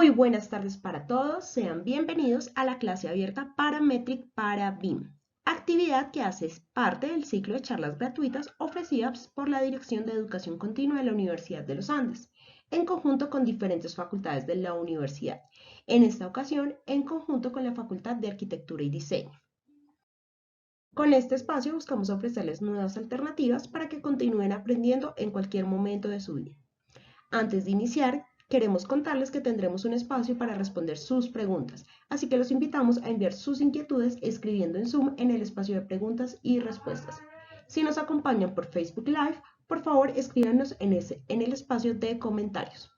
Muy buenas tardes para todos, sean bienvenidos a la clase abierta Parametric para BIM, actividad que hace parte del ciclo de charlas gratuitas ofrecidas por la Dirección de Educación Continua de la Universidad de los Andes, en conjunto con diferentes facultades de la universidad, en esta ocasión en conjunto con la Facultad de Arquitectura y Diseño. Con este espacio buscamos ofrecerles nuevas alternativas para que continúen aprendiendo en cualquier momento de su vida. Antes de iniciar, queremos contarles que tendremos un espacio para responder sus preguntas, así que los invitamos a enviar sus inquietudes escribiendo en Zoom en el espacio de preguntas y respuestas. Si nos acompañan por Facebook Live, por favor escríbanos en el espacio de comentarios.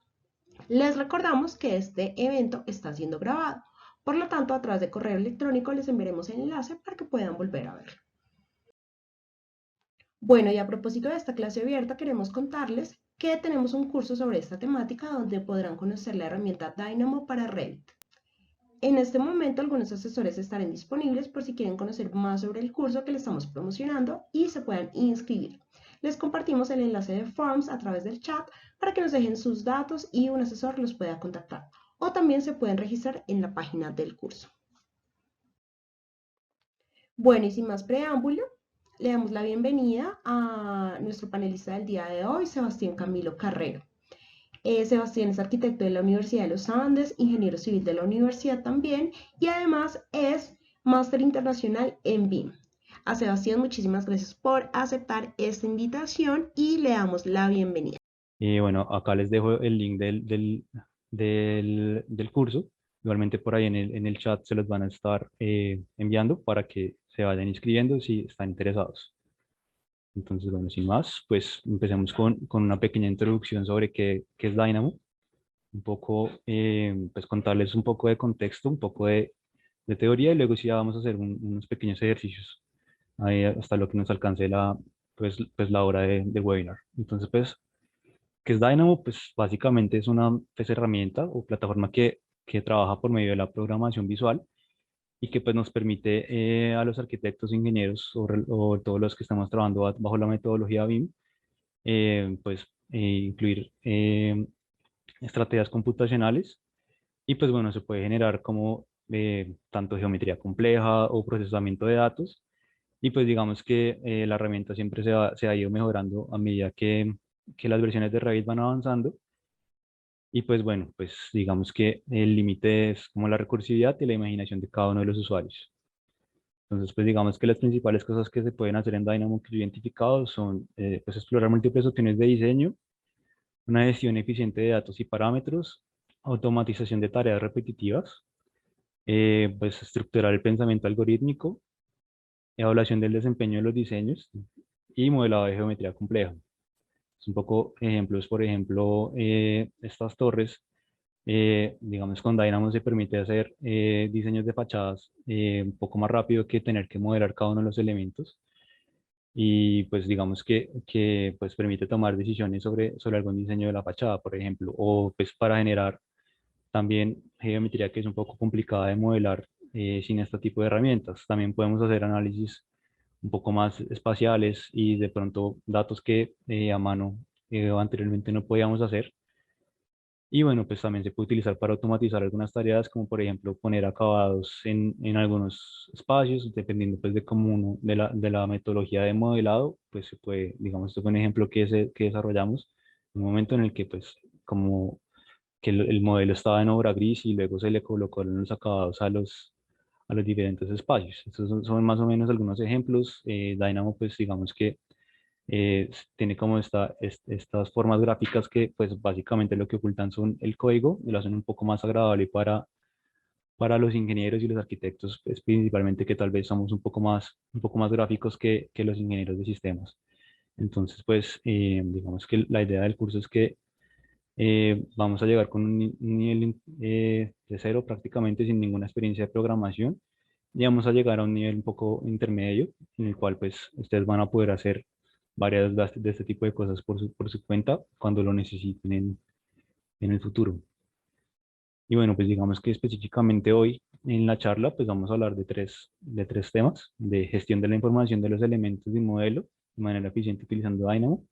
Les recordamos que este evento está siendo grabado, por lo tanto a través de correo electrónico les enviaremos el enlace para que puedan volver a verlo. Bueno, y a propósito de esta clase abierta, queremos contarles que tenemos un curso sobre esta temática donde podrán conocer la herramienta Dynamo para Revit. En este momento, algunos asesores estarán disponibles por si quieren conocer más sobre el curso que le estamos promocionando y se puedan inscribir. Les compartimos el enlace de Forms a través del chat para que nos dejen sus datos y un asesor los pueda contactar. O también se pueden registrar en la página del curso. Bueno, y sin más preámbulo, le damos la bienvenida a nuestro panelista del día de hoy, Sebastián Camilo Carrero. Sebastián es arquitecto de la Universidad de los Andes, ingeniero civil de la universidad también, y además es máster internacional en BIM. A Sebastián, muchísimas gracias por aceptar esta invitación y le damos la bienvenida. Y bueno, acá les dejo el link del curso. Igualmente por ahí en el chat se los van a estar enviando para que se vayan inscribiendo si están interesados. Entonces, bueno, sin más, pues empecemos con una pequeña introducción sobre qué es Dynamo. Un poco, pues contarles un poco de contexto, un poco de teoría y luego sí ya vamos a hacer unos pequeños ejercicios ahí hasta lo que nos alcance pues la hora de webinar. Entonces, pues, ¿qué es Dynamo? Pues básicamente es una herramienta o plataforma que trabaja por medio de la programación visual y que pues nos permite a los arquitectos, ingenieros o todos los que estamos trabajando bajo la metodología BIM, pues incluir estrategias computacionales y pues bueno, se puede generar como tanto geometría compleja o procesamiento de datos y pues digamos que la herramienta siempre se ha ido mejorando a medida que las versiones de Revit van avanzando. Y pues bueno, pues digamos que el límite es como la recursividad y la imaginación de cada uno de los usuarios. Entonces, pues digamos que las principales cosas que se pueden hacer en Dynamo que yo he identificado son pues explorar múltiples opciones de diseño, una gestión eficiente de datos y parámetros, automatización de tareas repetitivas, pues estructurar el pensamiento algorítmico, evaluación del desempeño de los diseños y modelado de geometría compleja. Es un poco ejemplos, por ejemplo, estas torres, digamos, con Dynamo se permite hacer diseños de fachadas un poco más rápido que tener que modelar cada uno de los elementos. Y pues digamos que pues permite tomar decisiones sobre algún diseño de la fachada, por ejemplo, o pues para generar también geometría que es un poco complicada de modelar sin este tipo de herramientas. También podemos hacer análisis un poco más espaciales y de pronto datos que a mano anteriormente no podíamos hacer. Y bueno, pues también se puede utilizar para automatizar algunas tareas, como por ejemplo poner acabados en algunos espacios, dependiendo pues de cómo de la metodología de modelado, pues se puede, digamos, esto fue un ejemplo que desarrollamos, un momento en el que pues como que el modelo estaba en obra gris y luego se le colocaron los acabados a los diferentes espacios. Estos son más o menos algunos ejemplos. Dynamo pues digamos que tiene como estas formas gráficas que pues básicamente lo que ocultan son el código y lo hacen un poco más agradable para los ingenieros y los arquitectos, pues, principalmente que tal vez somos un poco más gráficos que los ingenieros de sistemas. Entonces, pues, digamos que la idea del curso es que vamos a llegar con un nivel de cero prácticamente sin ninguna experiencia de programación y vamos a llegar a un nivel un poco intermedio en el cual pues ustedes van a poder hacer varias de este tipo de cosas por su cuenta cuando lo necesiten en el futuro. Y bueno, pues digamos que específicamente hoy en la charla pues vamos a hablar de tres temas, de gestión de la información de los elementos de un modelo de manera eficiente utilizando Dynamo,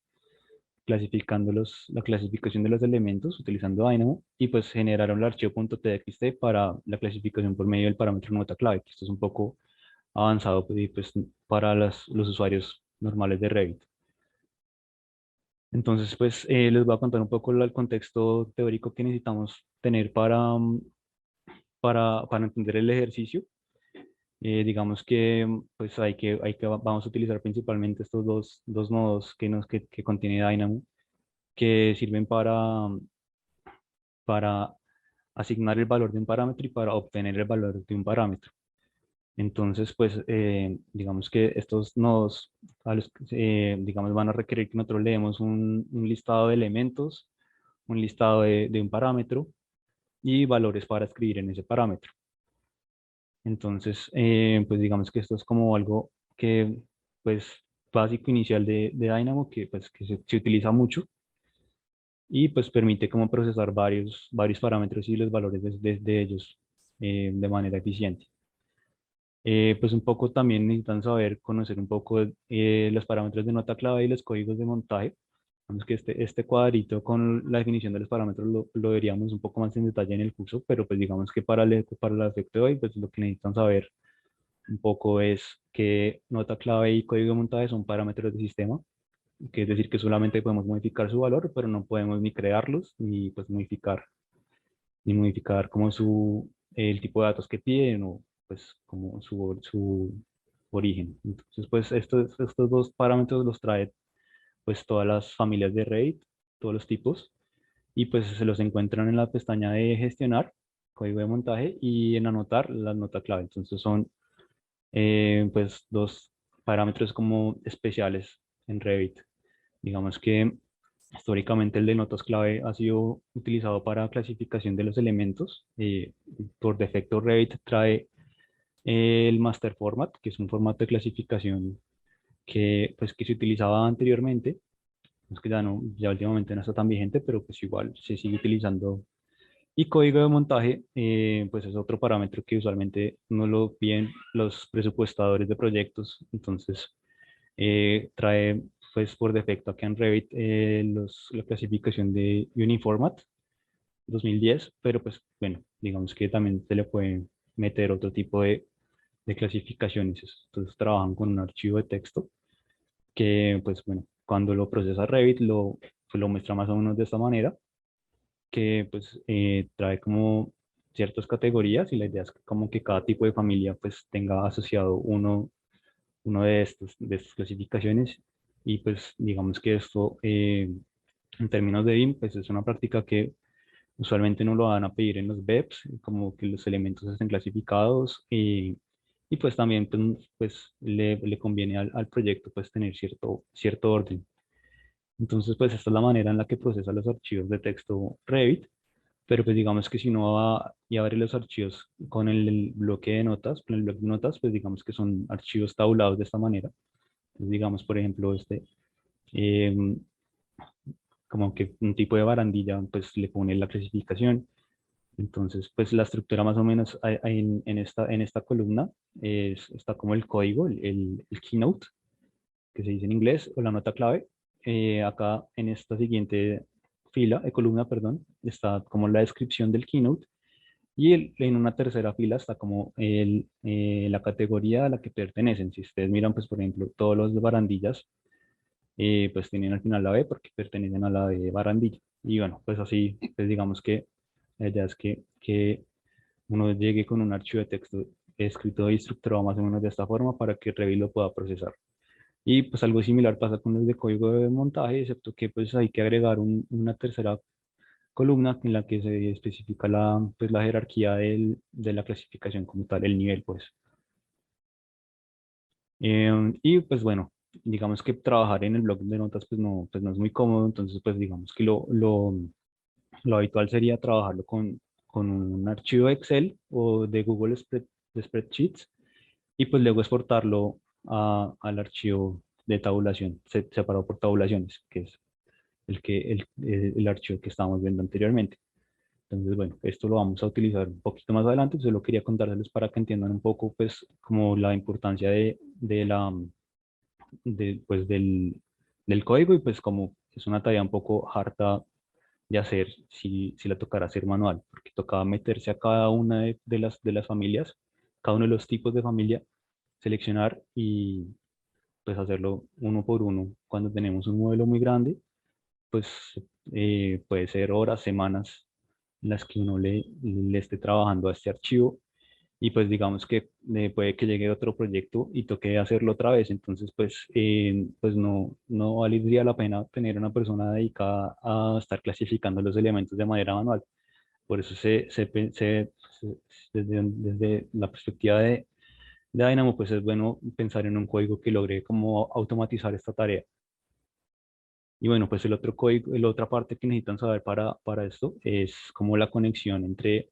clasificando la clasificación de los elementos utilizando Dynamo y pues generaron el archivo .txt para la clasificación por medio del parámetro nota clave, que esto es un poco avanzado pues, y, pues, para los usuarios normales de Revit. Entonces, pues les voy a contar un poco el contexto teórico que necesitamos tener para entender el ejercicio. Digamos que pues vamos a utilizar principalmente estos dos nodos que contiene Dynamo, que sirven para asignar el valor de un parámetro y para obtener el valor de un parámetro. Entonces, pues, digamos que estos nodos, digamos, van a requerir que nosotros leemos un listado de elementos, un listado de un parámetro y valores para escribir en ese parámetro. Entonces, pues, digamos que esto es como algo que, pues, básico inicial de Dynamo, que se utiliza mucho y, pues, permite como procesar varios parámetros y los valores de ellos de manera eficiente. Pues un poco también necesitan conocer un poco los parámetros de nota clave y los códigos de montaje. Vamos que este cuadrito con la definición de los parámetros lo veríamos un poco más en detalle en el curso, pero pues digamos que para el efecto de hoy, pues lo que necesitan saber un poco es que nota clave y código de montaje son parámetros de sistema, que es decir que solamente podemos modificar su valor, pero no podemos ni crearlos, ni pues modificar como el tipo de datos que piden o pues como su origen. Entonces, pues estos dos parámetros los trae pues todas las familias de Revit, todos los tipos, y pues se los encuentran en la pestaña de gestionar, código de montaje y en anotar la nota clave. Entonces son pues dos parámetros como especiales en Revit. Digamos que históricamente el de notas clave ha sido utilizado para clasificación de los elementos. Por defecto Revit trae el master format, que es un formato de clasificación que se utilizaba anteriormente. Es que ya últimamente no está tan vigente, pero pues igual se sigue utilizando. Y código de montaje, pues es otro parámetro que usualmente no lo piden los presupuestadores de proyectos. Entonces, trae pues por defecto acá en Revit la clasificación de Uniformat 2010, pero pues bueno, digamos que también se le puede meter otro tipo de clasificaciones. Entonces trabajan con un archivo de texto que pues bueno, cuando lo procesa Revit pues, lo muestra más o menos de esta manera, que pues trae como ciertas categorías y la idea es que como que cada tipo de familia pues tenga asociado uno de estas clasificaciones y pues digamos que esto en términos de BIM pues es una práctica que usualmente no lo van a pedir en los BEPs, como que los elementos estén clasificados y pues también pues, le conviene al proyecto pues tener cierto orden. Entonces pues esta es la manera en la que procesa los archivos de texto Revit, pero pues digamos que si uno va y abre los archivos con el bloque de notas, con el bloque de notas pues digamos que son archivos tabulados de esta manera. Entonces, digamos por ejemplo em, como que un tipo de barandilla pues le pone la clasificación. Entonces, pues la estructura más o menos en esta columna está como el código, el keynote, que se dice en inglés, o la nota clave. Acá en esta siguiente columna, perdón, está como la descripción del keynote. Y en una tercera fila está como la categoría a la que pertenecen. Si ustedes miran, pues por ejemplo, todos los de barandillas, pues tienen al final la B porque pertenecen a la de barandilla. Y bueno, pues así, pues digamos que la idea es que uno llegue con un archivo de texto escrito y estructurado más o menos de esta forma para que Revit lo pueda procesar. Y pues algo similar pasa con el de código de montaje, excepto que pues hay que agregar una tercera columna en la que se especifica pues, la jerarquía de la clasificación como tal, el nivel pues. Y pues bueno, digamos que trabajar en el bloc de notas pues no es muy cómodo, entonces pues digamos que lo habitual sería trabajarlo con un archivo Excel o de de Spreadsheets y pues luego exportarlo al archivo de tabulación, separado por tabulaciones, que es el archivo que estábamos viendo anteriormente. Entonces, bueno, esto lo vamos a utilizar un poquito más adelante, solo quería contárselos para que entiendan un poco, pues, como la importancia pues, del código y pues como es una tarea un poco harta de hacer si la tocara hacer manual, porque tocaba meterse a cada una de las familias, cada uno de los tipos de familia, seleccionar y pues hacerlo uno por uno. Cuando tenemos un modelo muy grande, pues puede ser horas, semanas en las que uno le esté trabajando a este archivo y pues digamos que puede que llegue otro proyecto y toque hacerlo otra vez. Entonces pues no valdría la pena tener una persona dedicada a estar clasificando los elementos de manera manual. Por eso desde la perspectiva de Dynamo, pues es bueno pensar en un código que logre como automatizar esta tarea. Y bueno, pues el otro código, la otra parte que necesitan saber para esto es como la conexión entre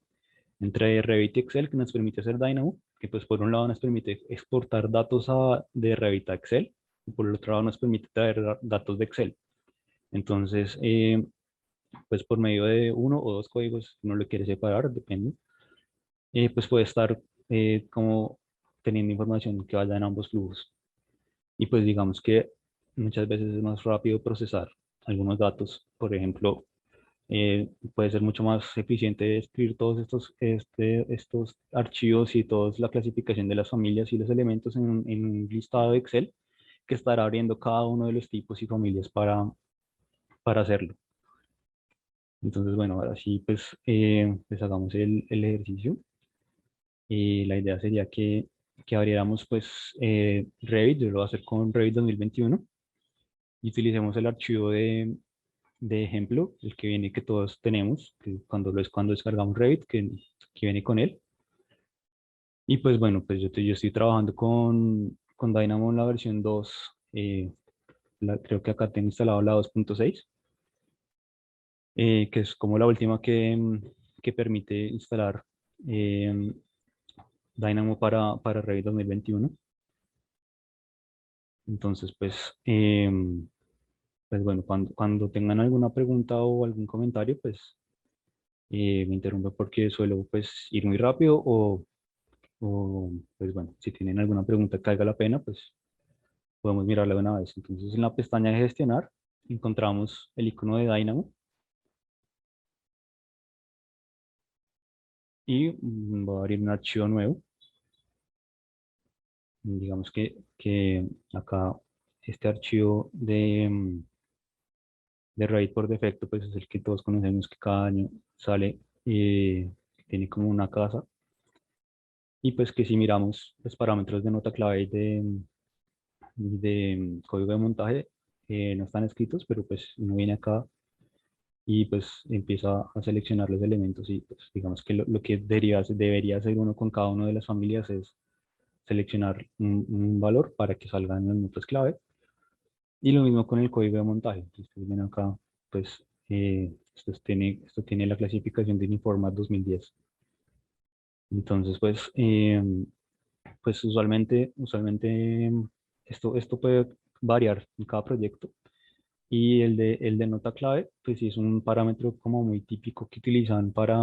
Revit y Excel que nos permite hacer Dynamo, que pues por un lado nos permite exportar datos de Revit a Excel y por el otro lado nos permite traer datos de Excel. Entonces, pues por medio de uno o dos códigos, si uno lo quiere separar, depende, pues puede estar como teniendo información que vaya en ambos flujos. Y pues digamos que muchas veces es más rápido procesar algunos datos. Por ejemplo, puede ser mucho más eficiente escribir todos estos archivos y toda la clasificación de las familias y los elementos en un listado de Excel que estar abriendo cada uno de los tipos y familias para hacerlo. Entonces, bueno, ahora sí, pues hagamos el ejercicio. La idea sería que abriéramos pues Revit, yo lo voy a hacer con Revit 2021 y utilicemos el archivo de ejemplo, el que viene que todos tenemos, que cuando descargamos Revit, que viene con él. Y pues bueno, pues yo estoy trabajando con Dynamo en la versión 2, creo que acá tengo instalado la 2.6, que es como la última que permite instalar eh, Dynamo para Revit 2021. Entonces, pues bueno, cuando tengan alguna pregunta o algún comentario, pues me interrumpo porque suelo pues ir muy rápido pues bueno, si tienen alguna pregunta que valga la pena, pues podemos mirarla de una vez. Entonces en la pestaña de gestionar encontramos el icono de Dynamo y voy a abrir un archivo nuevo. Digamos que acá este archivo de Revit por defecto pues es el que todos conocemos que cada año sale y tiene como una casa. Y pues que si miramos los parámetros de nota clave y de código de montaje, no están escritos, pero pues uno viene acá y pues empieza a seleccionar los elementos y pues digamos que lo que debería hacer uno con cada una de las familias es seleccionar un valor para que salgan las notas clave. Y lo mismo con el código de montaje. Si ustedes ven acá, pues esto tiene la clasificación de Uniformat 2010. Entonces, pues usualmente esto puede variar en cada proyecto. Y el de nota clave, pues sí es un parámetro como muy típico que utilizan para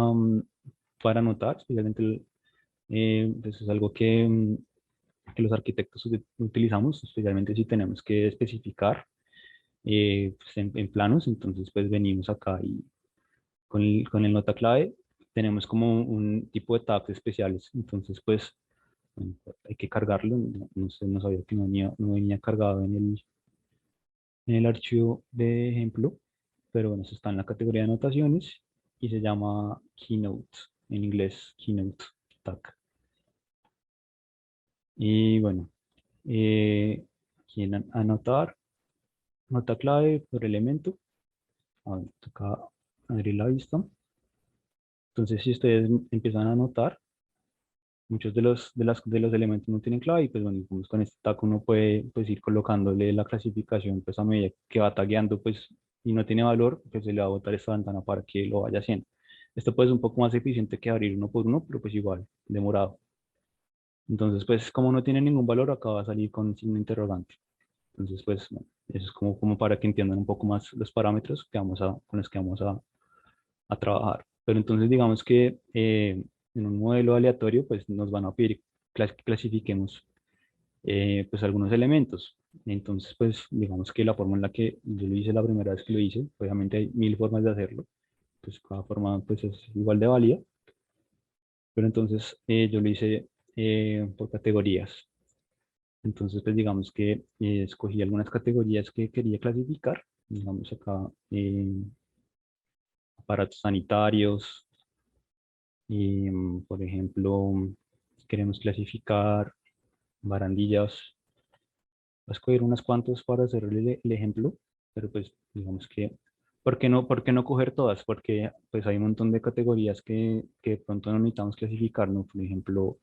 anotar, especialmente pues es algo que los arquitectos utilizamos, especialmente si tenemos que especificar pues en planos. Entonces pues venimos acá y con el nota clave tenemos como un tipo de tags especiales. Entonces pues bueno, hay que cargarlo. No sé, no sabía que no venía cargado en el archivo de ejemplo, pero bueno, eso está en la categoría de anotaciones y se llama Keynote, en inglés Keynote Tag. Y bueno, aquí en anotar, nota clave por elemento. A ver, toca abrir la vista. Entonces, si ustedes empiezan a anotar, muchos de los elementos no tienen clave y pues bueno, pues con este tag uno puede pues ir colocándole la clasificación pues a medida que va tagueando pues y no tiene valor, pues se le va a botar esta ventana para que lo vaya haciendo. Esto pues es un poco más eficiente que abrir uno por uno, pero pues igual, demorado. Entonces pues como no tiene ningún valor, acá va a salir con signo interrogante. Entonces pues bueno, eso es como para que entiendan un poco más los parámetros con los que vamos a trabajar. Pero entonces digamos que en un modelo aleatorio pues nos van a pedir que clasifiquemos pues algunos elementos. Entonces, pues digamos que la forma en la que yo lo hice la primera vez que lo hice, obviamente hay mil formas de hacerlo, pues cada forma pues es igual de válida, pero entonces yo lo hice por categorías. Entonces, pues digamos que escogí algunas categorías que quería clasificar, digamos acá aparatos sanitarios, y, por ejemplo, queremos clasificar barandillas. Voy a escoger unas cuantas para hacer el ejemplo, pero pues digamos que, por qué no coger todas? Porque pues hay un montón de categorías que de pronto no necesitamos clasificar, ¿no? Por ejemplo,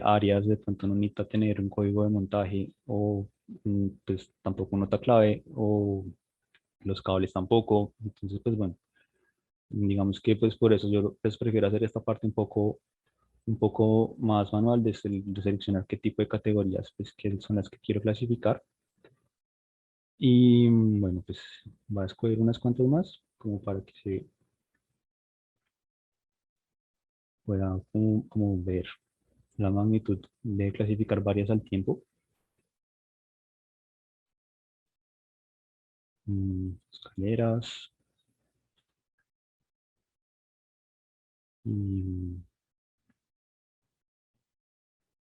áreas de pronto no necesita tener un código de montaje o pues tampoco nota clave o los cables tampoco. Entonces, pues bueno, digamos que pues por eso yo pues prefiero hacer esta parte un poco más manual de seleccionar qué tipo de categorías pues que son las que quiero clasificar. Y bueno, pues voy a escoger unas cuantas más como para que se pueda como ver la magnitud de clasificar varias al tiempo. Escaleras y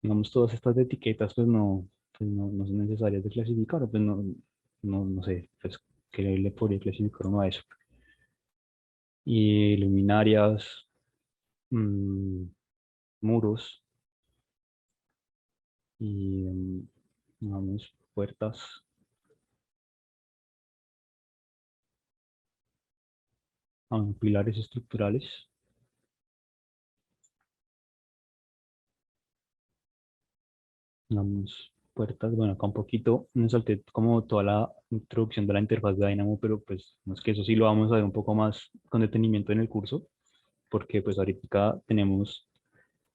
digamos todas estas etiquetas pues no son necesarias de clasificar, pues no sé, pues qué le podría clasificar uno a eso. Y luminarias, mm, muros y digamos puertas, pilares estructurales. Digamos, puertas, bueno, acá un poquito me salté como toda la introducción de la interfaz de Dynamo, pero pues no es que eso sí lo vamos a ver un poco más con detenimiento en el curso, porque pues ahorita tenemos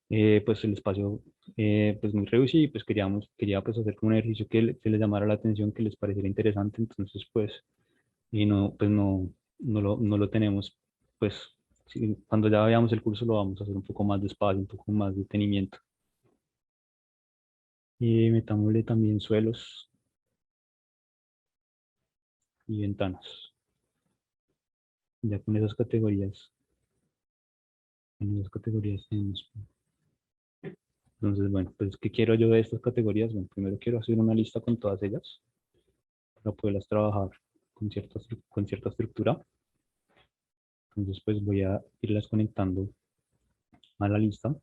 pues el espacio pues muy reducido y pues quería pues hacer como un ejercicio que les llamara la atención, que les pareciera interesante, entonces pues, y no, pues no lo tenemos, pues sí, cuando ya veamos el curso lo vamos a hacer un poco más despacio, un poco más de detenimiento. Y metámosle también suelos y ventanas. Ya con esas categorías tenemos. Entonces, bueno, pues, ¿qué quiero yo de estas categorías? Bueno, primero quiero hacer una lista con todas ellas para poderlas trabajar con cierta estructura. Entonces, pues voy a irlas conectando a la lista.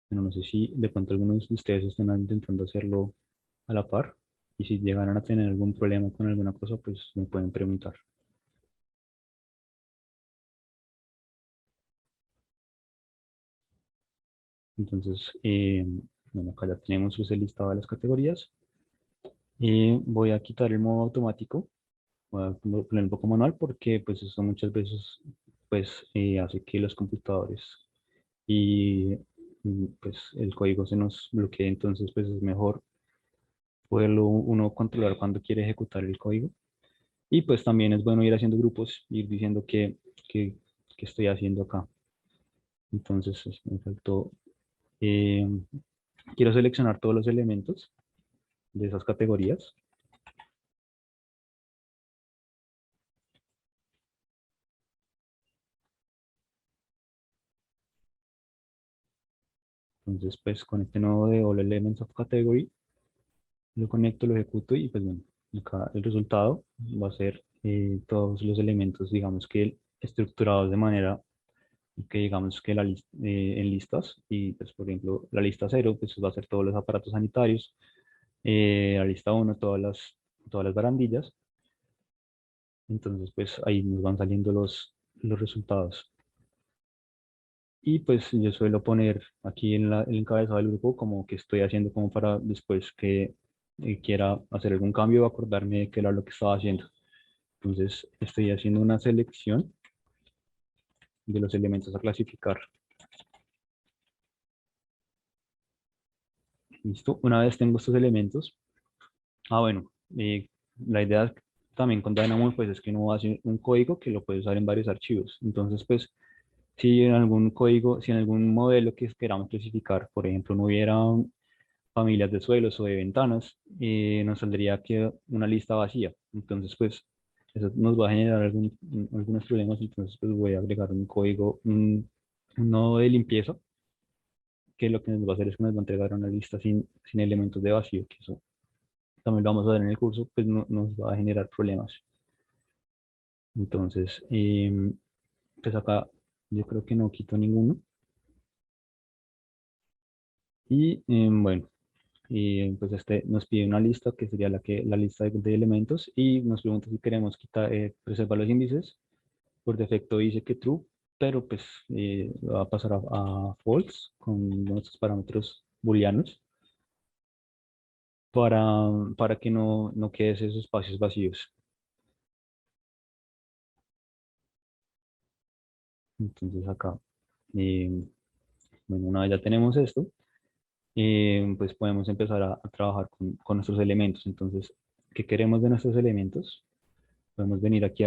Bueno, no sé si de pronto algunos de ustedes están intentando hacerlo a la par. Y si llegaran a tener algún problema con alguna cosa, pues me pueden preguntar. Entonces, bueno, acá ya tenemos ese listado de las categorías. Y voy a quitar el modo automático. Voy a poner un poco manual porque pues eso muchas veces pues hace que los computadores y pues el código se nos bloquee, entonces pues es mejor poderlo uno controlar cuando quiere ejecutar el código. Y pues también es bueno ir haciendo grupos, ir diciendo que estoy haciendo acá. Entonces me faltó, eh, quiero seleccionar todos los elementos de esas categorías. Entonces pues con este nuevo de All Elements of Category lo conecto, lo ejecuto y pues bueno, acá el resultado va a ser todos los elementos, digamos que estructurados de manera que digamos que en listas y pues por ejemplo la lista 0 pues va a ser todos los aparatos sanitarios, la lista 1 todas las barandillas, entonces pues ahí nos van saliendo los resultados. Y pues yo suelo poner aquí en el encabezado del grupo como que estoy haciendo como para después que quiera hacer algún cambio o acordarme de qué era lo que estaba haciendo. Entonces estoy haciendo una selección de los elementos a clasificar. Listo. Una vez tengo estos elementos. Bueno, la idea también con Dynamo pues es que no va a ser un código que lo puede usar en varios archivos. Entonces pues Si en algún código, si en algún modelo que queramos clasificar, por ejemplo, no hubiera familias de suelos o de ventanas, nos saldría que una lista vacía. Entonces, pues, eso nos va a generar algunos problemas. Entonces, pues, voy a agregar un código, un nodo de limpieza, que lo que nos va a hacer es que nos va a entregar una lista sin elementos de vacío, que eso también lo vamos a ver en el curso, pues no, nos va a generar problemas. Entonces, pues acá yo creo que no quito ninguno. Y bueno, pues este nos pide una lista que sería la lista de elementos y nos pregunta si queremos quitar, preservar los índices. Por defecto dice que true, pero pues va a pasar a false con nuestros parámetros booleanos para que no quede esos espacios vacíos. Entonces acá, eh, bueno, una vez ya tenemos esto, pues podemos empezar a trabajar con nuestros elementos. Entonces, ¿qué queremos de nuestros elementos? Podemos venir aquí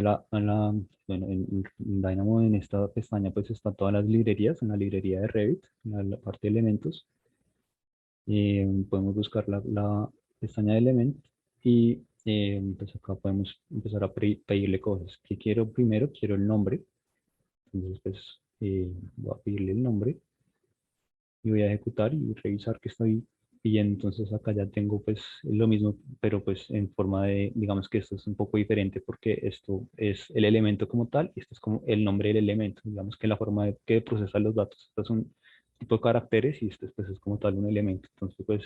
bueno, en Dynamo, en esta pestaña, pues están todas las librerías, en la librería de Revit, en la parte de elementos. Podemos buscar la pestaña de elementos y pues acá podemos empezar a pedirle cosas. ¿Qué quiero primero? Quiero el nombre. Entonces, pues voy a pedirle el nombre y voy a ejecutar y revisar que estoy bien. Entonces acá ya tengo pues lo mismo, pero pues en forma de, digamos que esto es un poco diferente porque esto es el elemento como tal y esto es como el nombre del elemento. Digamos que la forma de que procesa los datos, estos son tipo de caracteres y esto pues, es como tal un elemento. Entonces pues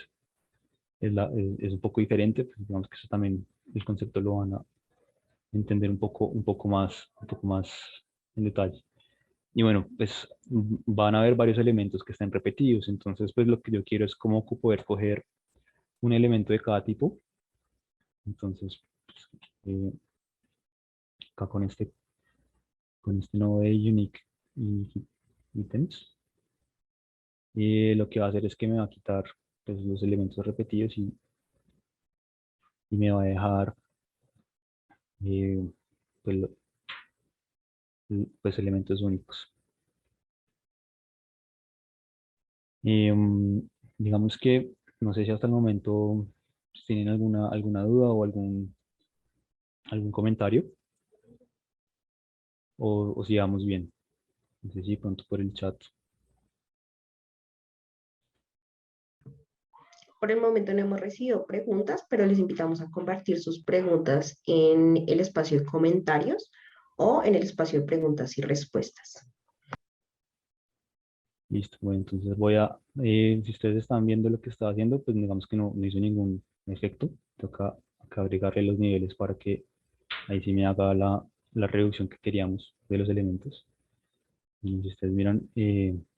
es un poco diferente, pues digamos que eso también el concepto lo van a entender un poco más en detalle. Y bueno, pues van a haber varios elementos que estén repetidos. Entonces, pues lo que yo quiero es como poder coger un elemento de cada tipo. Entonces, pues, acá con este nodo de unique items, lo que va a hacer es que me va a quitar pues, los elementos repetidos y me va a dejar eh, pues, pues, elementos únicos. Digamos que no sé si hasta el momento tienen alguna duda o algún comentario o si vamos bien. No sé si pronto por el chat. Por el momento no hemos recibido preguntas, pero les invitamos a compartir sus preguntas en el espacio de comentarios o en el espacio de preguntas y respuestas. Listo. Bueno, entonces si ustedes están viendo lo que estaba haciendo, pues digamos que no hizo ningún efecto. Toca acá agregarle los niveles para que ahí sí me haga la reducción que queríamos de los elementos. Y si ustedes miran,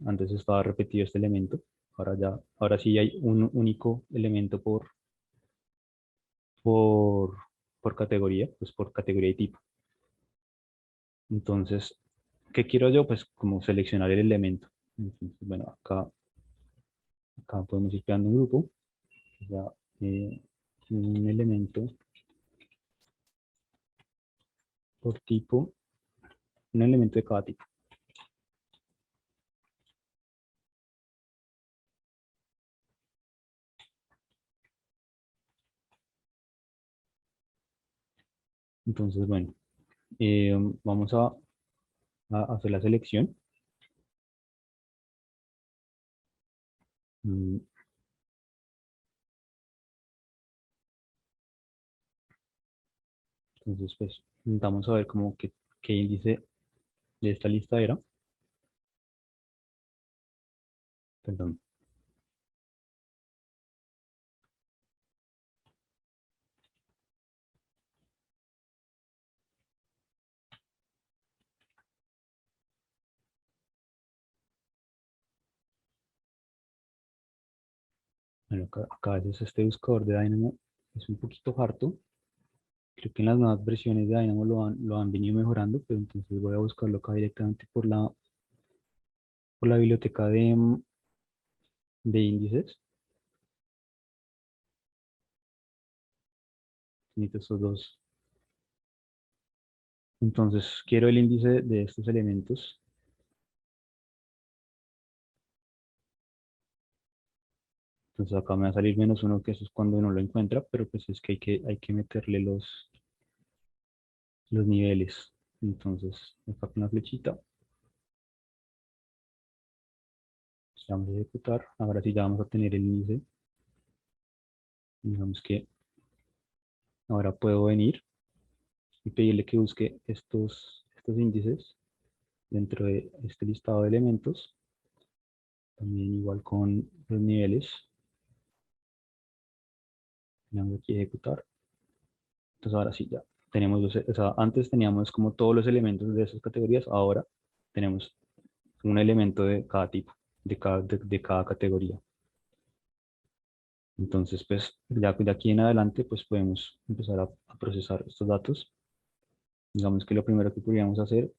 antes estaba repetido este elemento. Ahora sí hay un único elemento por, por categoría, pues por categoría y tipo. Entonces, ¿qué quiero yo? Pues como seleccionar el elemento. Entonces, bueno, acá podemos ir creando un grupo. Ya, eh, un elemento por tipo, un elemento de cada tipo. Entonces, bueno, vamos a hacer la selección. Mm, Entonces, pues, vamos a ver como qué índice de esta lista era. Perdón. Bueno, acá a veces este buscador de Dynamo es un poquito harto. Creo que en las nuevas versiones de Dynamo lo han venido mejorando, pero entonces voy a buscarlo acá directamente por la biblioteca de índices. Necesito estos dos. Entonces, quiero el índice de estos elementos Entonces acá me va a salir -1, que eso es cuando uno lo encuentra, pero pues es que hay que meterle los niveles. Entonces, acá con la flechita, le vamos a ejecutar. Ahora sí ya vamos a tener el índice. Digamos que ahora puedo venir y pedirle que busque estos índices dentro de este listado de elementos. También igual con los niveles. Le damos aquí a ejecutar. Entonces ahora sí ya tenemos o sea, antes teníamos como todos los elementos de esas categorías, ahora tenemos un elemento de cada tipo, de cada categoría. Entonces, pues ya de aquí en adelante, pues podemos empezar a procesar estos datos. Digamos que lo primero que podríamos hacer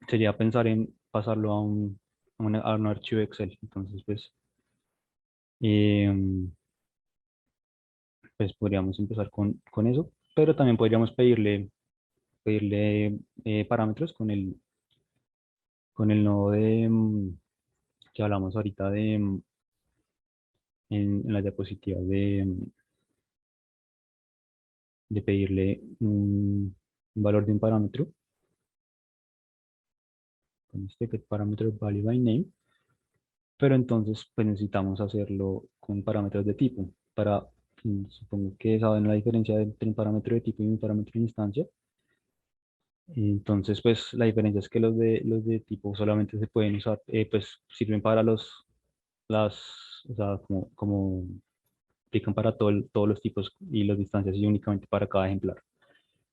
sería pensar en pasarlo a un archivo Excel. Entonces, em, pues podríamos empezar con eso, pero también podríamos pedirle parámetros con el nodo que hablamos ahorita en las diapositivas de pedirle un valor de un parámetro con este get parámetro value by name, pero entonces pues necesitamos hacerlo con parámetros de tipo para, supongo que saben la diferencia entre un parámetro de tipo y un parámetro de instancia. Entonces, pues la diferencia es que los de tipo solamente se pueden usar, pues sirven para o sea, como aplican para todos los tipos y las distancias y únicamente para cada ejemplar.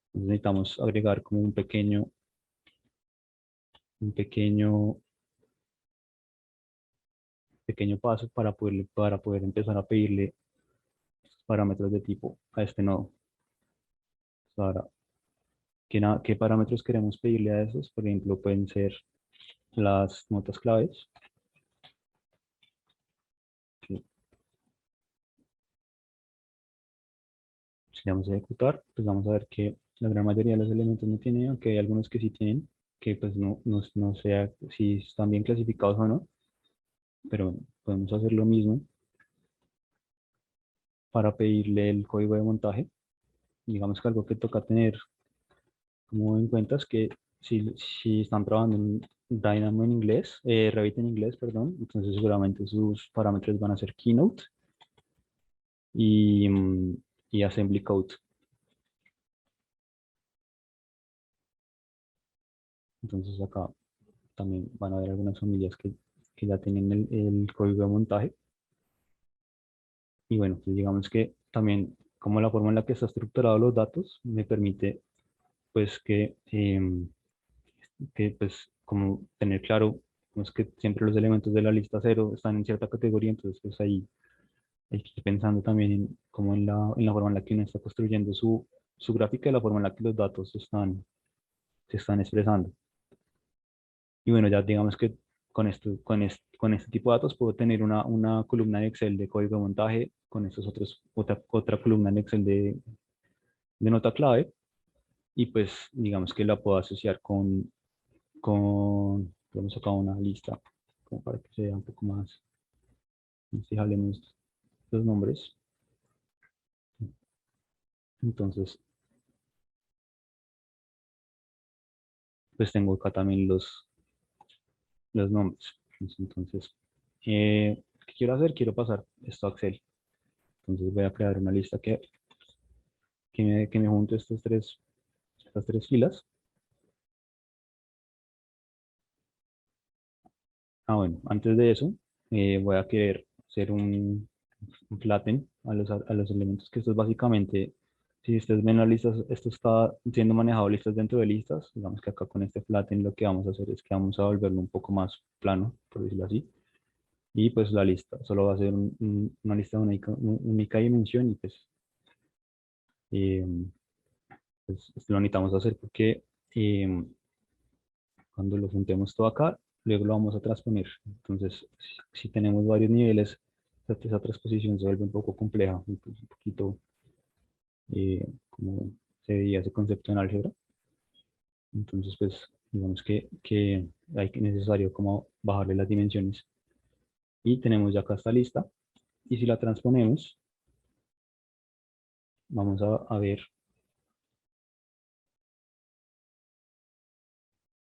Entonces necesitamos agregar como un pequeño paso para poder empezar a pedirle parámetros de tipo a este nodo. Ahora, ¿qué parámetros queremos pedirle a esos? Por ejemplo, pueden ser las notas claves. Que si le vamos a ejecutar, pues vamos a ver que la gran mayoría de los elementos no tienen, aunque hay algunos que sí tienen, que pues no sea si están bien clasificados o no, pero bueno, podemos hacer lo mismo para pedirle el código de montaje. Digamos que algo que toca tener como en cuenta es que si están trabajando en Dynamo en inglés, Revit en inglés, perdón, entonces seguramente sus parámetros van a ser Keynote y Assembly Code. Entonces acá también van a haber algunas familias que ya tienen el código de montaje. Y bueno, pues digamos que también como la forma en la que está estructurado los datos me permite pues que pues como tener claro pues, que siempre los elementos de la lista cero están en cierta categoría, entonces pues ahí hay que ir pensando también en como en la forma en la que uno está construyendo su gráfica y la forma en la que los datos se están expresando. Y bueno, ya digamos que con este tipo de datos puedo tener una columna de Excel de código de montaje, con estos otra columna de Excel de nota clave, y pues digamos que la puedo asociar vamos a sacar una lista, como para que sea un poco más, si jalemos los nombres. Entonces, pues tengo acá también los nombres. Entonces, ¿qué quiero hacer? Quiero pasar esto a Excel. Entonces voy a crear una lista que me junte estas tres filas. Ah, bueno, antes de eso, voy a querer hacer un flatten a los elementos, que esto es básicamente, si ustedes ven las listas, esto está siendo manejado listas dentro de listas. Digamos que acá con este flatten lo que vamos a hacer es que vamos a volverlo un poco más plano, por decirlo así. Y pues la lista solo va a ser una lista de única dimensión y eh, pues esto lo necesitamos hacer porque eh, cuando lo juntemos todo acá, luego lo vamos a transponer. Entonces, si tenemos varios niveles, esa transposición se vuelve un poco compleja, un poquito como se veía ese concepto en álgebra. Entonces, pues, digamos que hay que necesario como bajarle las dimensiones. Y tenemos ya acá esta lista. Y si la transponemos, vamos a ver,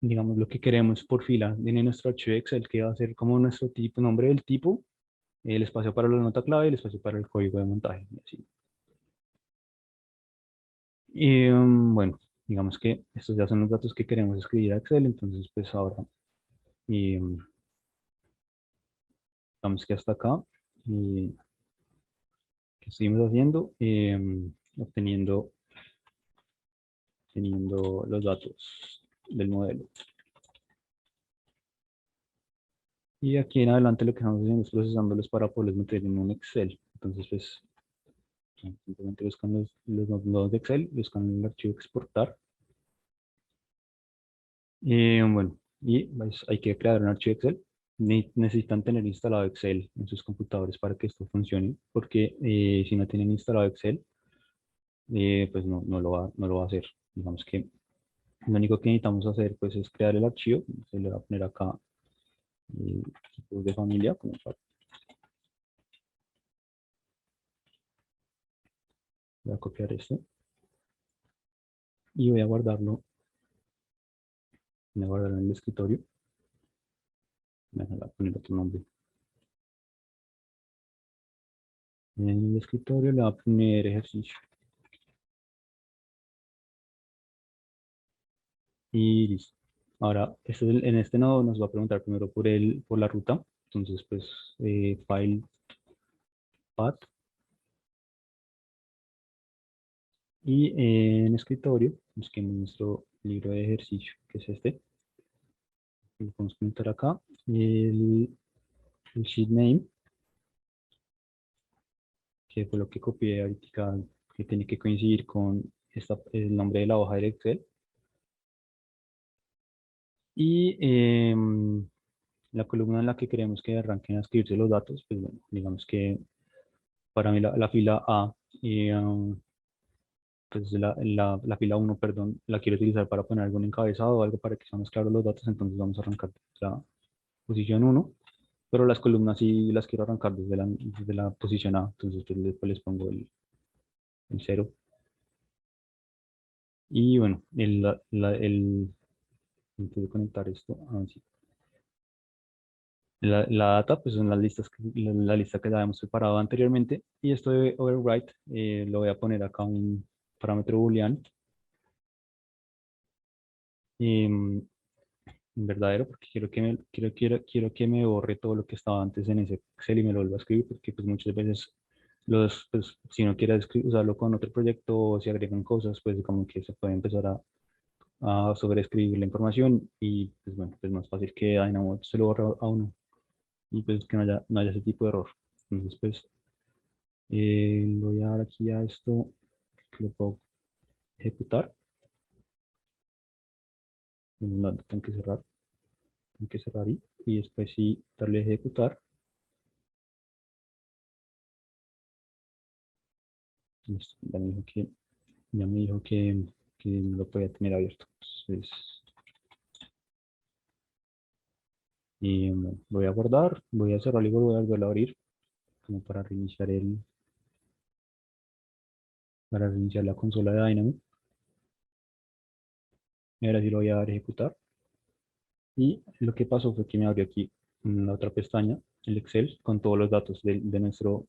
digamos, lo que queremos por fila. Viene nuestro archivo Excel que va a ser como nuestro tipo, nombre del tipo, el espacio para la nota clave y el espacio para el código de montaje. Y así. Y bueno, digamos que estos ya son los datos que queremos escribir a Excel, entonces pues ahora digamos que hasta acá, ¿qué seguimos haciendo? Obteniendo los datos del modelo. Y aquí en adelante lo que estamos haciendo es procesándolos para poderlos meter en un Excel. Entonces pues simplemente buscan los nodos de Excel, buscan el archivo exportar. Bueno, y pues, hay que crear un archivo Excel. Necesitan tener instalado Excel en sus computadores para que esto funcione, porque si no tienen instalado Excel, pues no lo va a hacer. Digamos que lo único que necesitamos hacer pues es crear el archivo. Se le va a poner acá equipos de familia. Voy a copiar esto y voy a guardarlo. Voy a guardarlo en el escritorio. Voy a poner otro nombre. En el escritorio le voy a poner ejercicio. Y listo. Ahora, en este nodo nos va a preguntar primero por la ruta. Entonces, pues, file path. Y en escritorio, busquemos nuestro libro de ejercicio, que es este. Lo podemos conectar acá. El sheet name, que fue lo que copié ahorita, que tiene que coincidir con el nombre de la hoja de Excel. Y la columna en la que queremos que arranquen a escribirse los datos, pues bueno, digamos que para mí la fila A y pues la fila 1, perdón, la quiero utilizar para poner algún encabezado o algo para que sean más claros los datos, entonces vamos a arrancar la posición 1, pero las columnas sí las quiero arrancar desde la posición A, entonces pues, después les pongo el 0. Y bueno, antes de conectar esto, sí. La data, pues son las listas, la lista que ya habíamos preparado anteriormente. Y esto de overwrite, lo voy a poner acá un parámetro booleano verdadero, porque quiero que me borre todo lo que estaba antes en ese Excel y me lo vuelva a escribir, porque pues muchas veces pues, si no quiere usarlo con otro proyecto o si agregan cosas, pues como que se puede empezar a sobreescribir la información y pues bueno, es más fácil que Dynamo se lo borre a uno y pues que no haya ese tipo de error. Entonces pues voy a dar aquí a esto, que lo puedo ejecutar. No, tengo que cerrar y después sí darle a ejecutar. Listo, ya me dijo que lo podía tener abierto. Entonces, voy a guardar, voy a cerrar y voy a volver a abrir como para reiniciar la consola de Dynamo. Y ahora sí lo voy a dar a ejecutar. Y lo que pasó fue que me abrió aquí en la otra pestaña el Excel con todos los datos de nuestro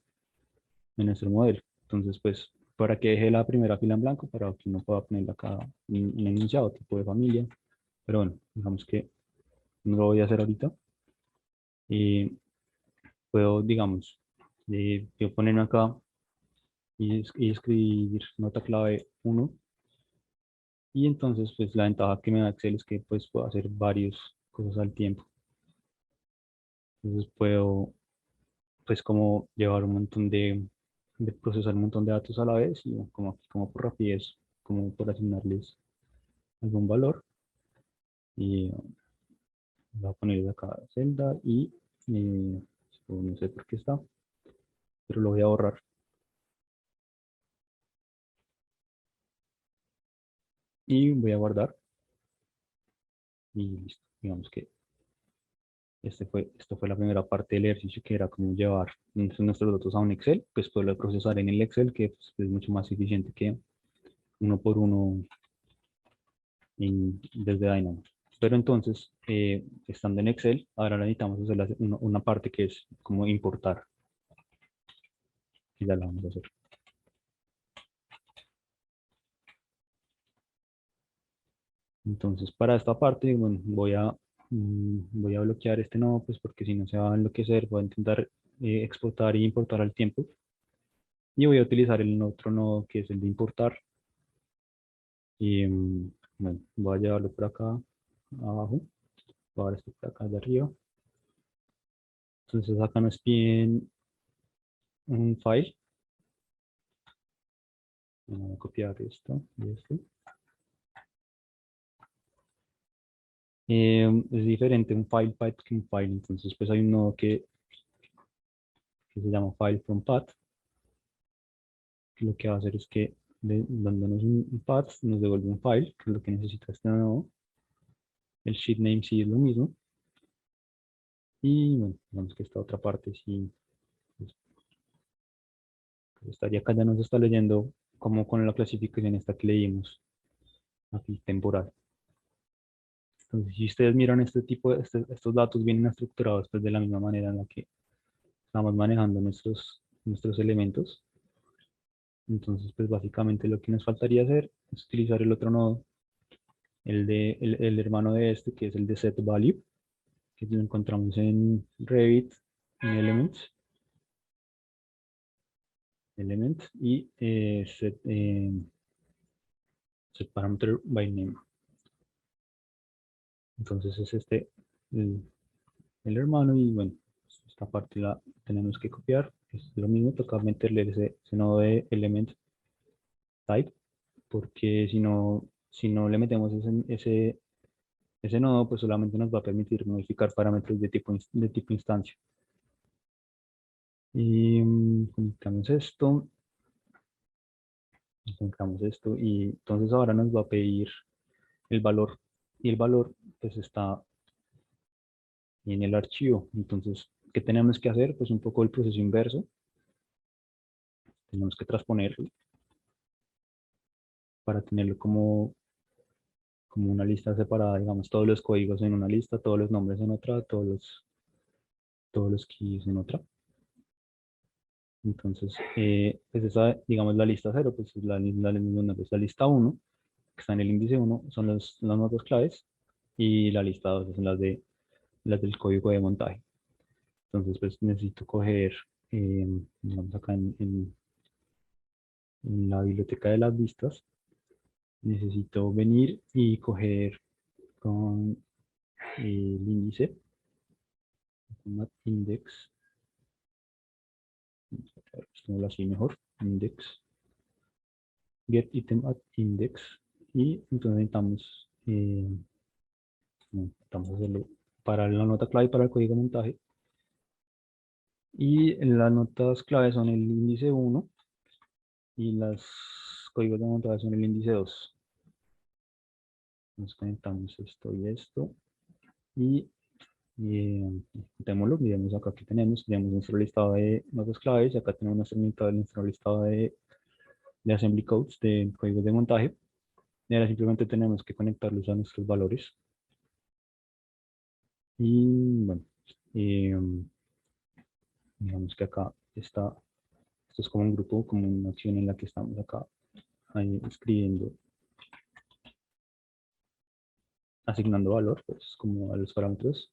modelo. Entonces, pues, para que deje la primera fila en blanco, para que no pueda ponerla acá en enunciado, tipo de familia. Pero bueno, digamos que no lo voy a hacer ahorita. Y puedo, digamos, yo ponerme acá y escribir nota clave 1. Y entonces, pues, la ventaja que me da Excel es que pues puedo hacer varias cosas al tiempo. Entonces puedo, pues, como llevar un montón de procesar un montón de datos a la vez y como por rapidez, como por asignarles algún valor. Y voy a poner acá celda y no sé por qué está, pero lo voy a borrar. Y voy a guardar y listo. Digamos que Esta fue la primera parte del ejercicio, que era como llevar nuestros datos a un Excel, pues poderlo procesar en el Excel, que pues, es mucho más eficiente que uno por uno desde Dynamo. Pero entonces, estando en Excel, ahora necesitamos hacer una parte que es como importar. Y ya la vamos a hacer. Entonces, para esta parte, bueno, voy a bloquear este nodo, pues porque si no se va a enloquecer. Voy a intentar exportar e importar al tiempo. Y voy a utilizar el otro nodo, que es el de importar. Y bueno, voy a llevarlo por acá abajo. Ahora estoy por acá de arriba. Entonces acá nos piden un file. Voy a copiar esto y esto. Es diferente un file path que un file. Entonces pues hay un nodo que se llama file from path, que lo que va a hacer es que dándonos un path nos devuelve un file, que es lo que necesita este nodo. El sheet name sí es lo mismo. Y bueno, digamos que esta otra parte sí pues, estaría acá, ya nos está leyendo como con la clasificación esta que leímos aquí, temporal. Entonces, si ustedes miran este tipo estos datos vienen estructurados pues, de la misma manera en la que estamos manejando nuestros elementos. Entonces, pues básicamente lo que nos faltaría hacer es utilizar el otro nodo, el hermano de este, que es el de setValue, que lo encontramos en Revit, en Elements y setParameter by name. Entonces es este el hermano, y bueno, esta parte la tenemos que copiar. Es lo mismo, toca meterle ese nodo de element type, porque si no le metemos ese nodo, pues solamente nos va a permitir modificar parámetros de tipo instancia. Y conectamos esto, y entonces ahora nos va a pedir el valor, y el valor pues está en el archivo. Entonces, ¿qué tenemos que hacer? Pues un poco el proceso inverso. Tenemos que transponerlo para tenerlo como una lista separada, digamos, todos los códigos en una lista, todos los nombres en otra, todos los keys en otra. Entonces, pues esa, digamos, la lista 0, pues es la lista 1, que está en el índice 1, son las notas claves, y la lista 2 son las del código de montaje. Entonces, pues necesito coger, digamos, acá en la biblioteca de las listas, necesito venir y coger con el índice, index, esto así mejor, index, get item at index, y entonces necesitamos, hacerlo para la nota clave y para el código de montaje. Y las notas clave son el índice 1 y los códigos de montaje son el índice 2. Nos conectamos esto y esto, y ejecutémoslo. Miremos acá que tenemos nuestro listado de notas claves, y acá tenemos nuestro listado de assembly codes, de códigos de montaje. Y ahora simplemente tenemos que conectarlos a nuestros valores. Y bueno, digamos que acá esto es como un grupo, como una acción en la que estamos acá escribiendo, asignando valor, pues como a los parámetros.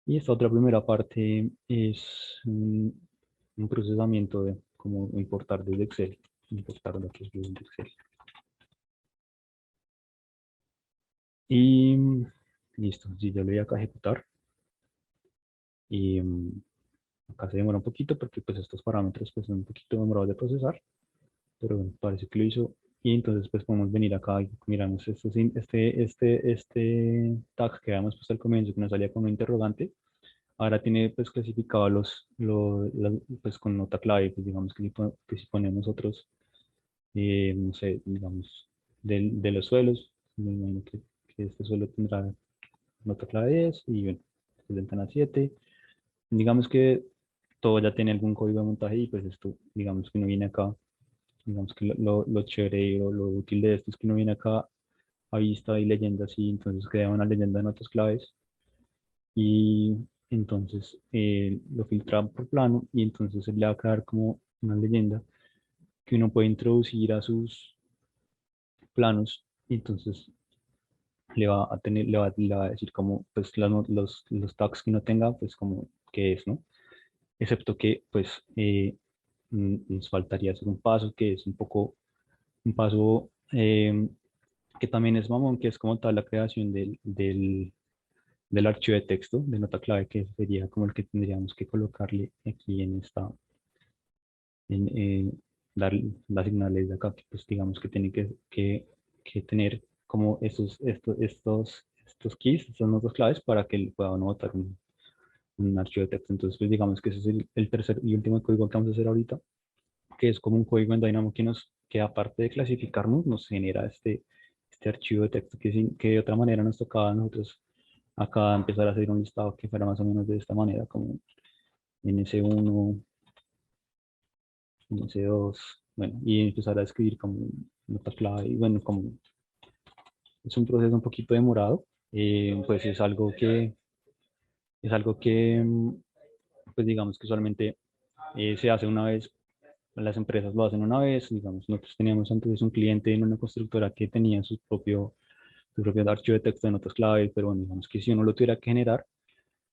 Y esta otra primera parte es un procesamiento de cómo importar desde Excel, importar datos desde Excel. Y listo, si ya lo voy acá a ejecutar. Y acá se demora un poquito porque pues estos parámetros pues son un poquito demorados de procesar, pero bueno, parece que lo hizo. Y entonces pues podemos venir acá y miramos este tag que habíamos puesto al comienzo, que nos salía con un interrogante. Ahora tiene pues clasificado pues con nota clave, pues digamos que si ponemos otros, no sé, digamos, de los suelos. Me imagino que este suelo tendrá nota clave 10 y bueno, esta es ventana 7. Digamos que todo ya tiene algún código de montaje y pues esto, digamos que no viene acá. Digamos que lo chévere o lo útil de esto es que no viene acá a vista y leyenda así, entonces crea una leyenda de notas claves y entonces lo filtra por plano y entonces le va a crear como una leyenda que uno puede introducir a sus planos y entonces le va a decir como pues los tags que no tenga, pues como qué es, ¿no? Excepto que pues nos faltaría hacer un paso que es un poco un paso que también es mamón, que es como tal la creación del archivo de texto de nota clave, que sería como el que tendríamos que colocarle aquí en esta, en, dar, asignarles de acá, que pues digamos que tiene que tener como estos keys, estas notas claves para que él pueda anotar un archivo de texto. Entonces, pues digamos que ese es el tercer y último código que vamos a hacer ahorita, que es como un código en Dynamo que aparte de clasificarnos, nos genera este archivo de texto que de otra manera nos tocaba a nosotros acá empezar a hacer un listado que fuera más o menos de esta manera, como NS1, NS2, bueno, y empezar a escribir como nota clave, y bueno, como es un proceso un poquito demorado, pues es algo que pues digamos que solamente se hace una vez. Las empresas lo hacen una vez, digamos, nosotros teníamos antes un cliente en una constructora que tenía su propio archivo de texto de notas clave, pero bueno, digamos que si uno lo tuviera que generar,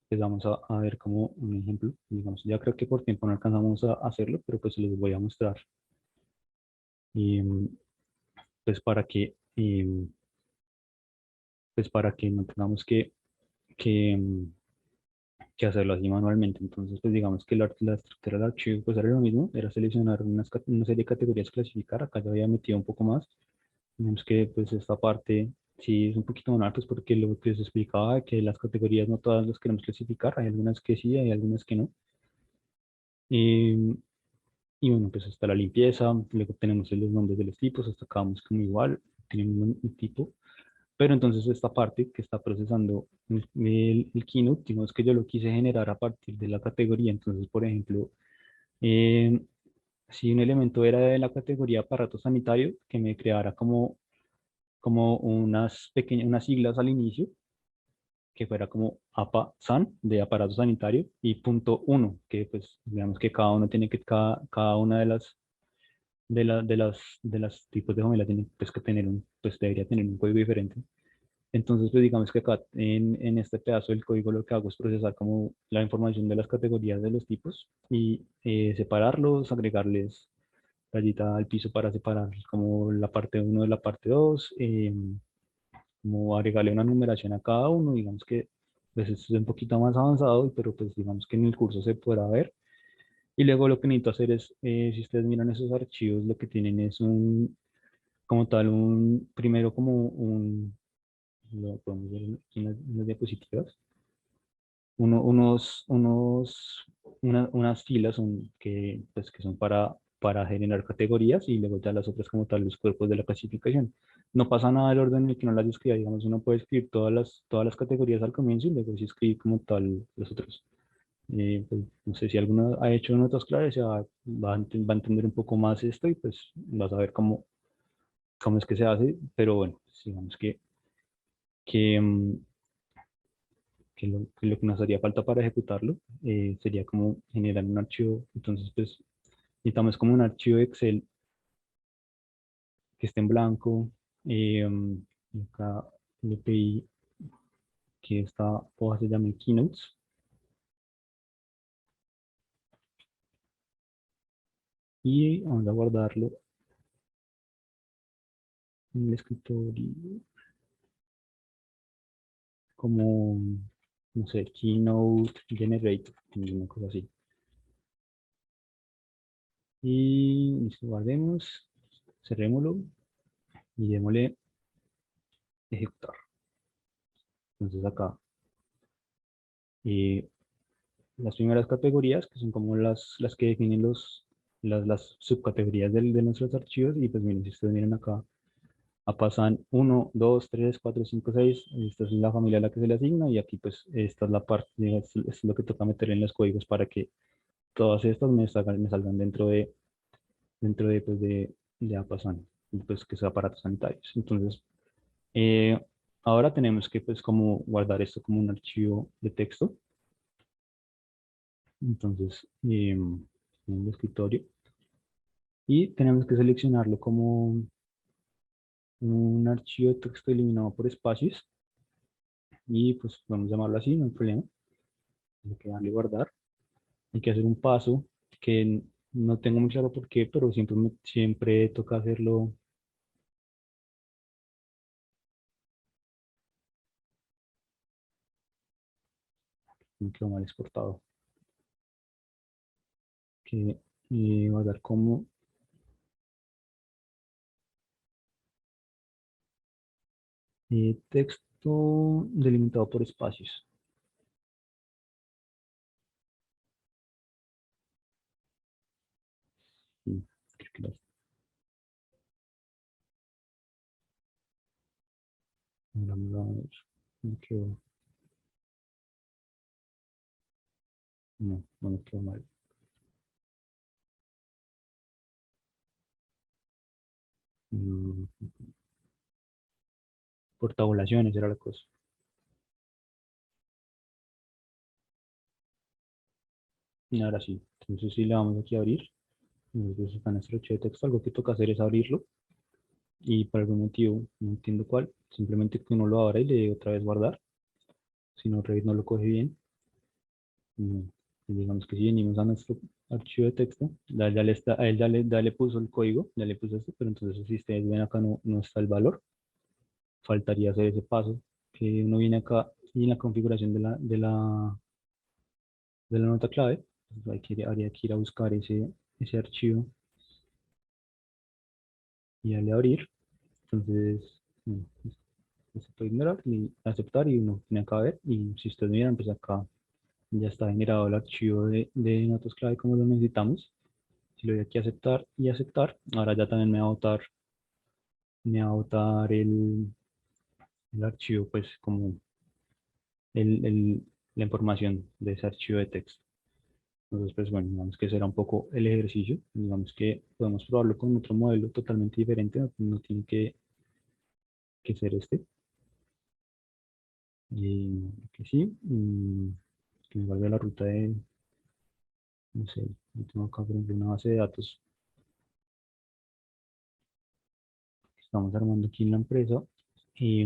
pues vamos a ver como un ejemplo, digamos, ya creo que por tiempo no alcanzamos a hacerlo, pero pues se los voy a mostrar. Y pues para que no tengamos que, mm, que hacerlo así manualmente. Entonces, pues digamos que la estructura del archivo pues era lo mismo, era seleccionar una serie de categorías, clasificar, acá ya había metido un poco más. Digamos que pues esta parte sí es un poquito más pues porque lo que se explicaba que las categorías no todas las queremos clasificar, hay algunas que sí, hay algunas que no. Y, y bueno, pues está la limpieza, luego tenemos los nombres de los tipos, hasta acá vamos como igual, tienen un tipo. Pero entonces esta parte que está procesando el Keynote, digamos que yo lo quise generar a partir de la categoría. Entonces, por ejemplo, eh, si un elemento era de la categoría aparato sanitario, que me creara como unas siglas al inicio, que fuera como APA-SAN de aparato sanitario y punto uno, que pues digamos que cada uno tiene cada una de las tipos de familia tiene pues que tener pues debería tener un código diferente. Entonces, pues digamos que acá en este pedazo del código lo que hago es procesar como la información de las categorías de los tipos y separarlos, agregarles rayita al piso para separar como la parte uno de la parte 2, como agregarle una numeración a cada uno, digamos que pues esto es un poquito más avanzado, pero pues digamos que en el curso se podrá ver. Y luego lo que necesito hacer es, si ustedes miran esos archivos, lo que tienen es como tal, primero como lo podemos ver aquí en las diapositivas, unas filas pues, que son para generar categorías y luego ya las otras como tal, los cuerpos de la clasificación. No pasa nada del orden en el que no las escriba, digamos, uno puede escribir todas las categorías al comienzo y luego sí escribir como tal los otros. Pues, no sé si alguno ha hecho notas claras, ya va a entender un poco más esto y pues vas a ver cómo es que se hace, pero bueno, pues, digamos que, mm, que lo que nos haría falta para ejecutarlo sería como generar un archivo. Entonces, pues necesitamos como un archivo Excel que esté en blanco. Acá le pedí que esta hoja se llame Keynotes. Y vamos a guardarlo en el escritorio como, no sé, Keynote Generator, una cosa así. Y listo, guardemos, cerrémoslo y démosle ejecutar. Entonces acá eh, las primeras categorías, que son como las que definen las subcategorías de nuestros archivos. Y pues miren, si ustedes miran acá, pasan 1, 2, 3, 4, 5, 6. Esta es la familia a la que se le asigna y aquí pues esta es la parte, esto es lo que toca meter en los códigos para que todas estas me salgan dentro de, pues, de APASAN, pues que son aparatos sanitarios. Entonces, eh, ahora tenemos que pues como guardar esto como un archivo de texto. Entonces, en el escritorio y tenemos que seleccionarlo como un archivo de texto eliminado por espacios y pues vamos a llamarlo así, no hay problema. Hay que darle guardar. Hay que hacer un paso que no tengo muy claro por qué, pero siempre toca hacerlo. Me quedó mal exportado. Que guardar como texto delimitado por espacios. Sí, creo que vamos a ver. Me quedó- no, no me quedó mal. Mm, por tabulaciones era la cosa. Y ahora sí, entonces sí le vamos aquí a abrir. Entonces está nuestro archivo de texto. Algo que toca hacer es abrirlo y por algún motivo, no entiendo cuál, simplemente que uno lo abra y le dé otra vez guardar. Si no, Revit no lo coge bien. Mm, digamos que si venimos a nuestro archivo de texto, ya le está, a él ya le puso el código, ya le puso esto, pero entonces si ustedes ven acá no está el valor, faltaría hacer ese paso, que uno viene acá y en la configuración de la nota clave, pues habría que ir a buscar ese archivo y darle a abrir. Entonces, se puede ignorar y aceptar y uno tiene acá a ver. Y si ustedes miran, pues acá ya está generado el archivo de notas clave como lo necesitamos. Si le doy aquí a aceptar y aceptar, ahora ya también me va a botar el archivo, pues como la información de ese archivo de texto. Entonces, pues bueno, digamos que será un poco el ejercicio. Digamos que podemos probarlo con otro modelo totalmente diferente, no tiene que ser este. Y que sí, que me valga la ruta no sé, yo tengo acá por ejemplo una base de datos que estamos armando aquí en la empresa. Y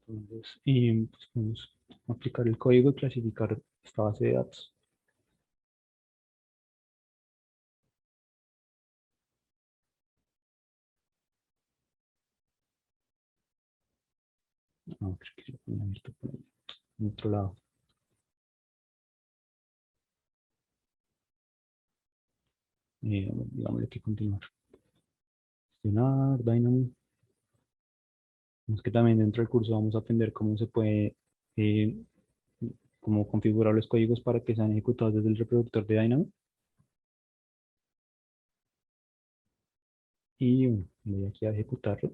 entonces, pues podemos aplicar el código y clasificar esta base de datos. No, creo que lo pongo abierto por ahí, en otro lado. Digámosle que continuar. Gestionar, Dynamo. Es que también dentro del curso vamos a aprender cómo se puede, eh, cómo configurar los códigos para que sean ejecutados desde el reproductor de Dynamo. Y bueno, voy aquí a ejecutarlo.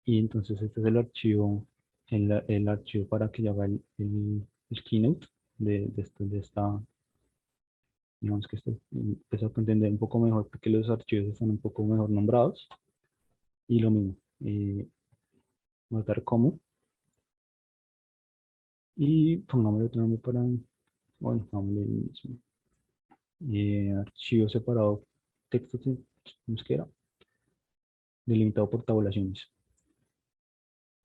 Y entonces este es el archivo, el archivo para que yo haga el keynote de esta, digamos que esto empezó a entender un poco mejor porque los archivos están un poco mejor nombrados. Y lo mismo, marcar como y pongámosle otro nombre para, bueno, pongámosle el mismo. Archivo separado, texto, ¿cómo es que era? Delimitado por tabulaciones.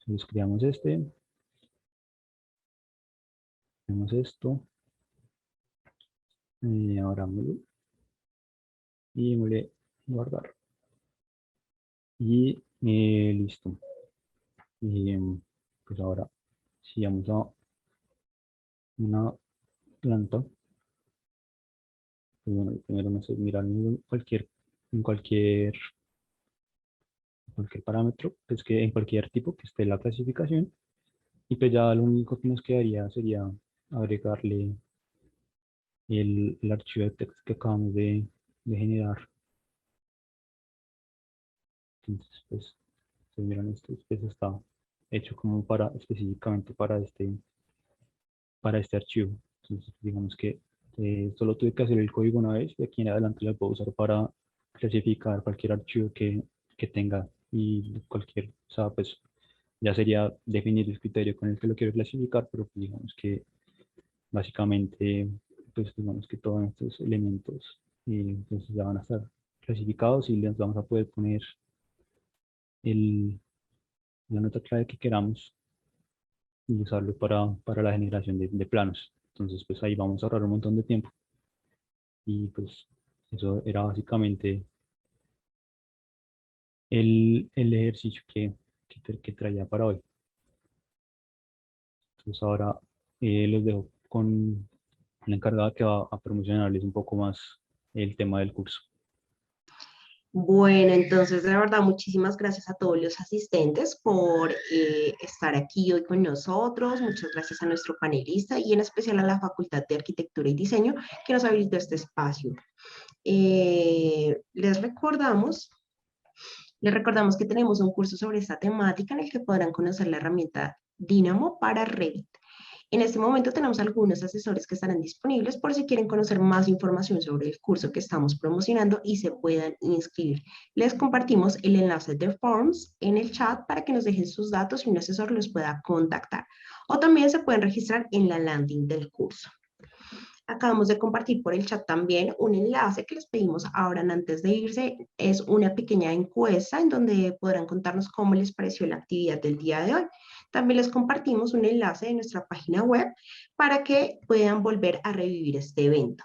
Entonces creamos tenemos esto, abrámoslo y démosle guardar. Y listo. Y pues ahora, si vamos a una planta, pues bueno, primero no sé, mirar en cualquier parámetro, pues que en cualquier tipo que esté la clasificación. Y pues ya lo único que nos quedaría sería agregarle el archivo de texto que acabamos de generar Entonces, pues, si miran esto, pues está hecho como específicamente para este archivo. Entonces, digamos que solo tuve que hacer el código una vez y aquí en adelante lo puedo usar para clasificar cualquier archivo que tenga y cualquier, o sea, pues ya sería definir el criterio con el que lo quiero clasificar, pero pues, digamos que básicamente, pues digamos que todos estos elementos entonces ya van a estar clasificados y les vamos a poder poner el, la nota clave que queramos y usarlo para la generación de planos. Entonces, pues ahí vamos a ahorrar un montón de tiempo. Y pues eso era básicamente el ejercicio que traía para hoy. Entonces ahora los dejo con la encargada que va a promocionarles un poco más el tema del curso. Bueno, entonces de verdad muchísimas gracias a todos los asistentes por estar aquí hoy con nosotros. Muchas gracias a nuestro panelista y en especial a la Facultad de Arquitectura y Diseño que nos habilitó este espacio. Les recordamos que tenemos un curso sobre esta temática en el que podrán conocer la herramienta Dynamo para Revit. En este momento tenemos algunos asesores que estarán disponibles por si quieren conocer más información sobre el curso que estamos promocionando y se puedan inscribir. Les compartimos el enlace de Forms en el chat para que nos dejen sus datos y un asesor los pueda contactar. O también se pueden registrar en la landing del curso. Acabamos de compartir por el chat también un enlace que les pedimos ahora antes de irse. Es una pequeña encuesta en donde podrán contarnos cómo les pareció la actividad del día de hoy. También les compartimos un enlace de nuestra página web para que puedan volver a revivir este evento.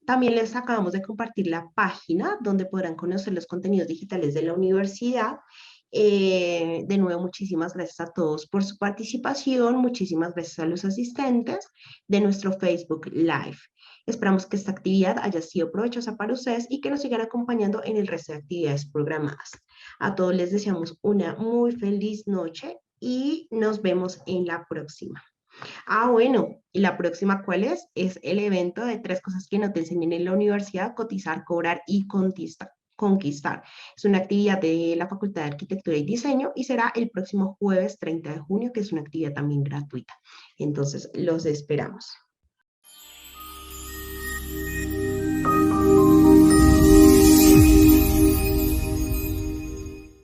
También les acabamos de compartir la página donde podrán conocer los contenidos digitales de la universidad. De nuevo, muchísimas gracias a todos por su participación, muchísimas gracias a los asistentes de nuestro Facebook Live. Esperamos que esta actividad haya sido provechosa para ustedes y que nos sigan acompañando en el resto de actividades programadas. A todos les deseamos una muy feliz noche y nos vemos en la próxima. Bueno, y la próxima, ¿cuál es? Es el evento de 3 cosas que no te enseñan en la universidad: cotizar, cobrar y conquistar. Es una actividad de la Facultad de Arquitectura y Diseño y será el próximo jueves 30 de junio, que es una actividad también gratuita. Entonces, los esperamos.